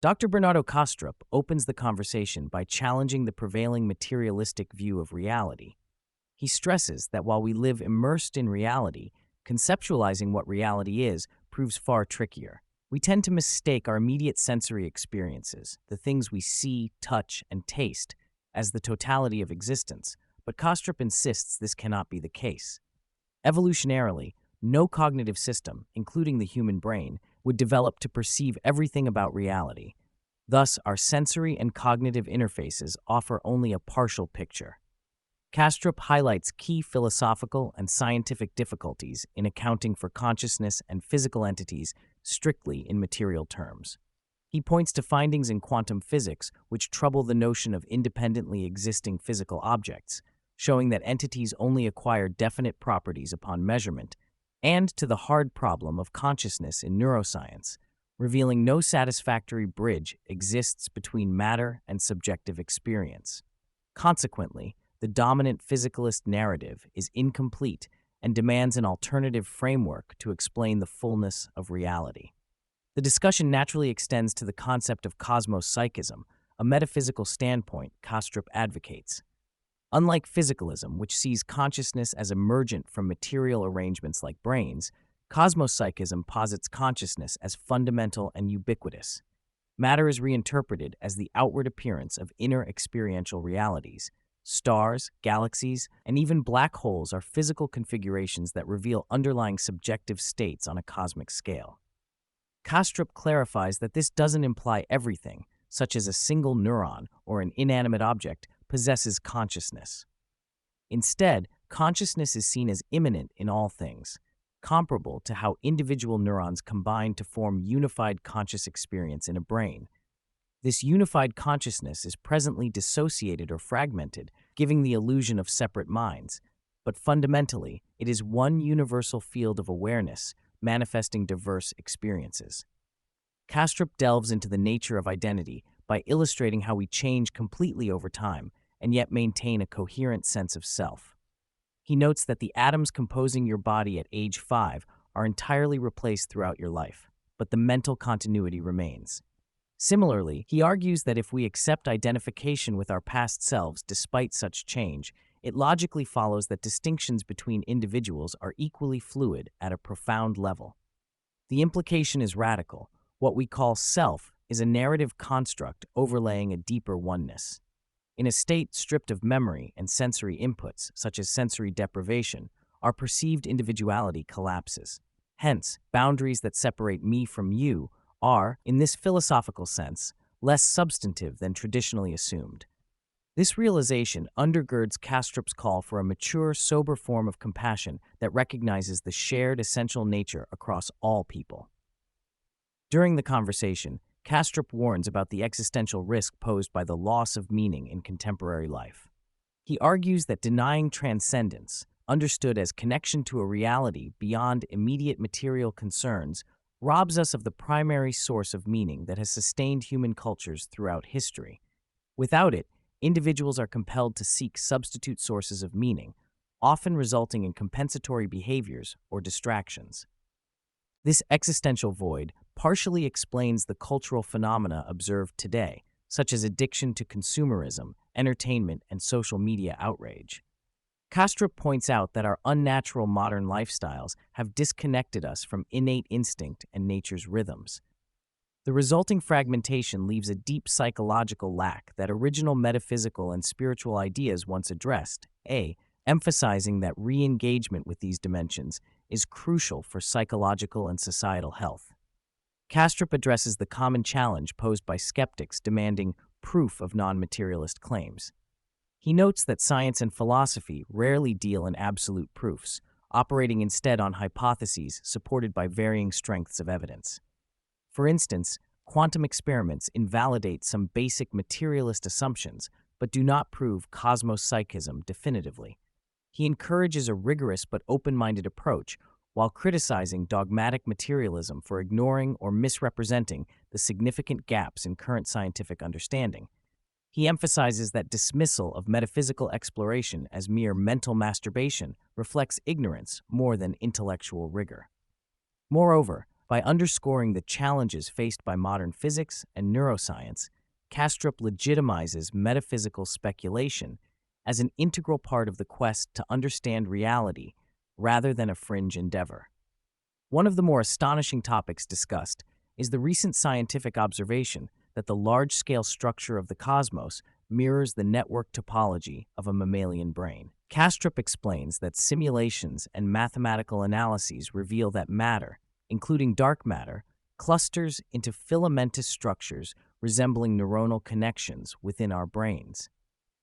Dr. Bernardo Kastrup opens the conversation by challenging the prevailing materialistic view of reality. He stresses that while we live immersed in reality, conceptualizing what reality is proves far trickier. We tend to mistake our immediate sensory experiences, the things we see, touch, and taste, as the totality of existence, but Kastrup insists this cannot be the case. Evolutionarily, no cognitive system, including the human brain, would develop to perceive everything about reality. Thus, our sensory and cognitive interfaces offer only a partial picture. Kastrup highlights key philosophical and scientific difficulties in accounting for consciousness and physical entities strictly in material terms. He points to findings in quantum physics which trouble the notion of independently existing physical objects, showing that entities only acquire definite properties upon measurement, and to the hard problem of consciousness in neuroscience, revealing no satisfactory bridge exists between matter and subjective experience. Consequently, the dominant physicalist narrative is incomplete and demands an alternative framework to explain the fullness of reality. The discussion naturally extends to the concept of cosmos-psychism, a metaphysical standpoint Kastrup advocates. Unlike physicalism, which sees consciousness as emergent from material arrangements like brains, cosmos-psychism posits consciousness as fundamental and ubiquitous. Matter is reinterpreted as the outward appearance of inner experiential realities. Stars, galaxies, and even black holes are physical configurations that reveal underlying subjective states on a cosmic scale. Kastrup clarifies that this doesn't imply everything, such as a single neuron or an inanimate object, possesses consciousness. Instead, consciousness is seen as immanent in all things, comparable to how individual neurons combine to form unified conscious experience in a brain. This unified consciousness is presently dissociated or fragmented, giving the illusion of separate minds, but fundamentally, it is one universal field of awareness, manifesting diverse experiences. Kastrup delves into the nature of identity by illustrating how we change completely over time and yet maintain a coherent sense of self. He notes that the atoms composing your body at age 5 are entirely replaced throughout your life, but the mental continuity remains. Similarly, he argues that if we accept identification with our past selves despite such change, it logically follows that distinctions between individuals are equally fluid at a profound level. The implication is radical. What we call self is a narrative construct overlaying a deeper oneness. In a state stripped of memory and sensory inputs, such as sensory deprivation, our perceived individuality collapses. Hence, boundaries that separate me from you are, in this philosophical sense, less substantive than traditionally assumed. This realization undergirds Kastrup's call for a mature, sober form of compassion that recognizes the shared essential nature across all people. During the conversation, Kastrup warns about the existential risk posed by the loss of meaning in contemporary life. He argues that denying transcendence, understood as connection to a reality beyond immediate material concerns, robs us of the primary source of meaning that has sustained human cultures throughout history. Without it, individuals are compelled to seek substitute sources of meaning, often resulting in compensatory behaviors or distractions. This existential void partially explains the cultural phenomena observed today, such as addiction to consumerism, entertainment, and social media outrage. Kastrup points out that our unnatural modern lifestyles have disconnected us from innate instinct and nature's rhythms. The resulting fragmentation leaves a deep psychological lack that original metaphysical and spiritual ideas once addressed, emphasizing that re-engagement with these dimensions is crucial for psychological and societal health. Kastrup addresses the common challenge posed by skeptics demanding proof of non-materialist claims. He notes that science and philosophy rarely deal in absolute proofs, operating instead on hypotheses supported by varying strengths of evidence. For instance, quantum experiments invalidate some basic materialist assumptions, but do not prove cosmos-psychism definitively. He encourages a rigorous but open-minded approach, while criticizing dogmatic materialism for ignoring or misrepresenting the significant gaps in current scientific understanding. He emphasizes that dismissal of metaphysical exploration as mere mental masturbation reflects ignorance more than intellectual rigor. Moreover, By underscoring the challenges faced by modern physics and neuroscience, Kastrup legitimizes metaphysical speculation as an integral part of the quest to understand reality rather than a fringe endeavor. One of the more astonishing topics discussed is the recent scientific observation that the large-scale structure of the cosmos mirrors the network topology of a mammalian brain. Kastrup explains that simulations and mathematical analyses reveal that matter, including dark matter, clusters into filamentous structures resembling neuronal connections within our brains.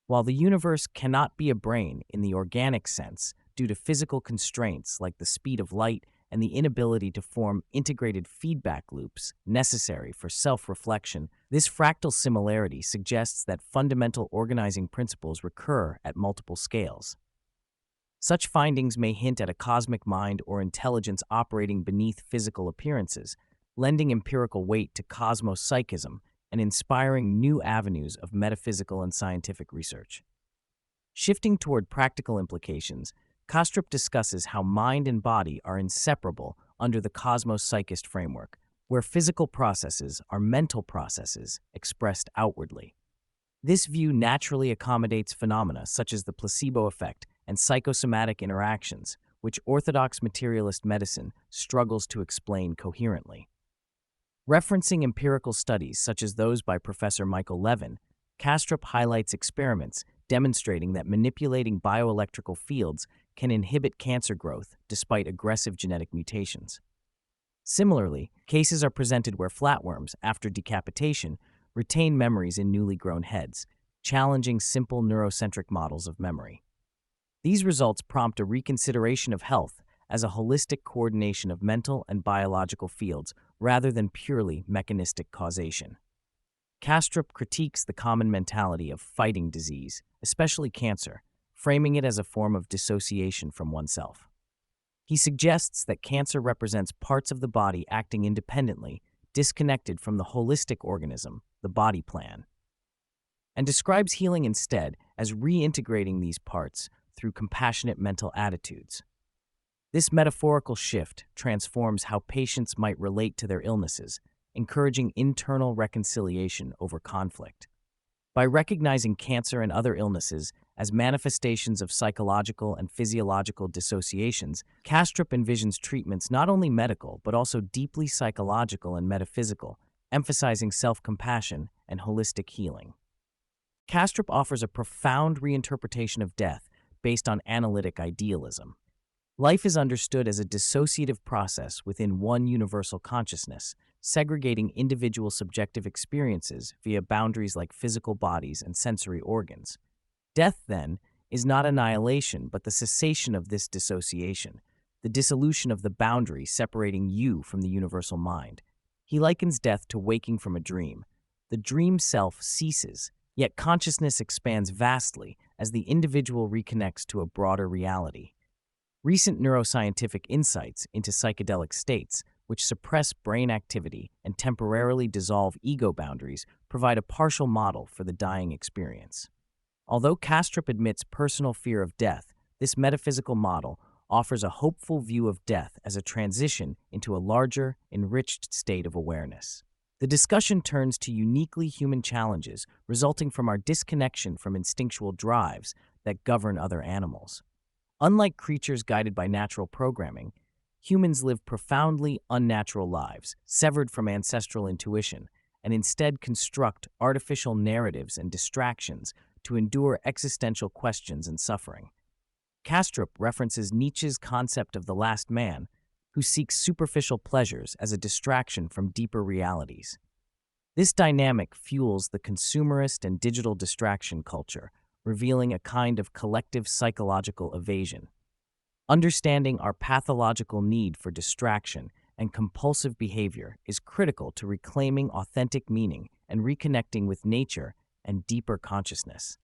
While the universe cannot be a brain in the organic sense due to physical constraints like the speed of light and the inability to form integrated feedback loops necessary for self-reflection, this fractal similarity suggests that fundamental organizing principles recur at multiple scales. Such findings may hint at a cosmic mind or intelligence operating beneath physical appearances, lending empirical weight to cosmos psychism and inspiring new avenues of metaphysical and scientific research. Shifting toward practical implications, Kastrup discusses how mind and body are inseparable under the cosmos-psychist framework, where physical processes are mental processes expressed outwardly. This view naturally accommodates phenomena such as the placebo effect and psychosomatic interactions, which orthodox materialist medicine struggles to explain coherently. Referencing empirical studies such as those by Professor Michael Levin, Kastrup highlights experiments demonstrating that manipulating bioelectrical fields can inhibit cancer growth despite aggressive genetic mutations. Similarly, cases are presented where flatworms, after decapitation, retain memories in newly grown heads, challenging simple neurocentric models of memory. These results prompt a reconsideration of health as a holistic coordination of mental and biological fields rather than purely mechanistic causation. Kastrup critiques the common mentality of fighting disease, especially cancer, framing it as a form of dissociation from oneself. He suggests that cancer represents parts of the body acting independently, disconnected from the holistic organism, the body plan, and describes healing instead as reintegrating these parts through compassionate mental attitudes. This metaphorical shift transforms how patients might relate to their illnesses, encouraging internal reconciliation over conflict. By recognizing cancer and other illnesses as manifestations of psychological and physiological dissociations, Kastrup envisions treatments not only medical but also deeply psychological and metaphysical, emphasizing self-compassion and holistic healing. Kastrup offers a profound reinterpretation of death based on analytic idealism. Life is understood as a dissociative process within one universal consciousness, segregating individual subjective experiences via boundaries like physical bodies and sensory organs. Death, then, is not annihilation but the cessation of this dissociation, the dissolution of the boundary separating you from the universal mind. He likens death to waking from a dream. The dream self ceases, yet consciousness expands vastly as the individual reconnects to a broader reality. Recent neuroscientific insights into psychedelic states, which suppress brain activity and temporarily dissolve ego boundaries, provide a partial model for the dying experience. Although Kastrup admits personal fear of death, this metaphysical model offers a hopeful view of death as a transition into a larger, enriched state of awareness. The discussion turns to uniquely human challenges resulting from our disconnection from instinctual drives that govern other animals. Unlike creatures guided by natural programming, humans live profoundly unnatural lives, severed from ancestral intuition, and instead construct artificial narratives and distractions to endure existential questions and suffering. Kastrup references Nietzsche's concept of the last man, who seeks superficial pleasures as a distraction from deeper realities. This dynamic fuels the consumerist and digital distraction culture, revealing a kind of collective psychological evasion. Understanding our pathological need for distraction and compulsive behavior is critical to reclaiming authentic meaning and reconnecting with nature and deeper consciousness.